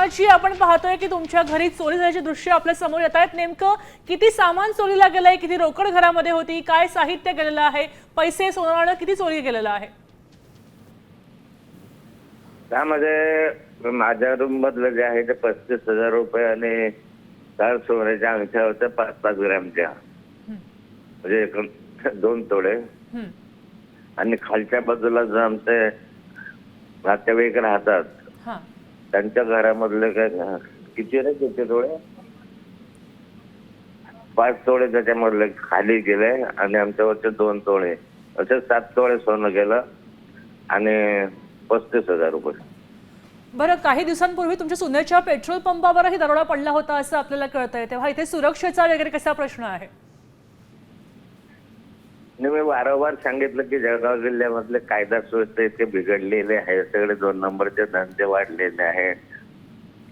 सोन्याची आपण पाहतोय की तुमच्या घरी चोरी झाल्याचे दृश्य आपल्या समोर येत आहेत। नेमकं किती सामान चोरीला गेलंय, किती रोकड घरामध्ये होती, काय साहित्य गेलेलं आहे, पैसे सोनं किती चोरी गेलेलं आहे? त्यामध्ये माझ्या रूम मधलं जे आहे ते 35,000 रुपये आणि 4 सोन्याच्या अंगठ्या होत्या 5-5 ग्रॅमच्या, म्हणजे 2 तोळे। आणि खालच्या बाजूला जो आमचे नातेवाईक राहतात त्यांच्या घरामधले काय किती रे किती तोळे, 5 तोळे त्याच्यामधले खाली गेले आणि आमच्यावरचे 2 तोळे, असे 7 तोळे सोनं गेलं आणि 35,000 रुपये। बरं, काही दिवसांपूर्वी तुमच्या सोन्याच्या पेट्रोल पंपावरही दरोडा पडला होता असं आपल्याला कळतंय, तेव्हा इथे सुरक्षेचा वगैरे कसा प्रश्न आहे? मी वारंवार सांगितलं की जळगाव जिल्ह्यामधले कायदा सुव्यवस्था इतके बिघडलेले आहे, सगळे 2 नंबरचे धंदे वाढलेले आहेत,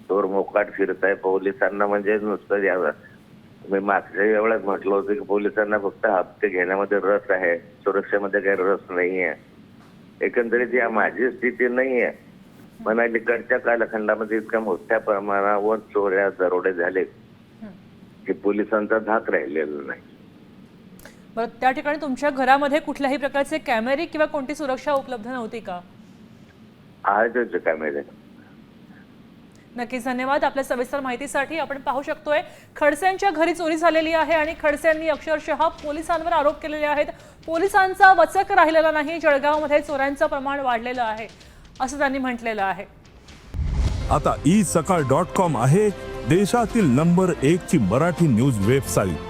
चोर मोकाट फिरताय। पोलिसांना म्हणजे नुसतं यावं, मी मागच्या वेळेस म्हटलं होतं की पोलिसांना फक्त हप्ते घेण्यामध्ये रस आहे, सुरक्षेमध्ये काही रस नाहीये। एकंदरीत या माझी स्थिती नाहीये, पण अलीकडच्या कालखंडामध्ये इतक्या मोठ्या प्रमाणावर चोऱ्या दरोडे झाले की पोलिसांचा धाक राहिलेला नाही। बरं, त्या ठिकाणी तुमच्या घरामध्ये कुठल्याही प्रकारचे कॅमेरे किंवा कोणती सुरक्षा उपलब्ध नव्हती का? आहेच कॅमेरे। नक्कीच, धन्यवाद आपल्या सविस्तर माहितीसाठी। आपण पाहू शकतोय खडसेंच्या घरी चोरी झालेली आहे आणि खडसेंनी अक्षरशः पोलिसांवर आरोप केलेले आहेत। पोलिसांचा वचक राहिलेला नाही, जळगावमध्ये चोऱ्यांचं प्रमाण वाढलेलं आहे असं त्यांनी म्हटलेलं आहे। आता isakal.com आहे देशातील नंबर 1 ची मराठी न्यूज वेबसाईट।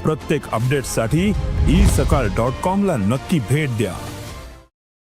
प्रत्येक अपडेटसाठी isakal.com ला नक्की भेट द्या।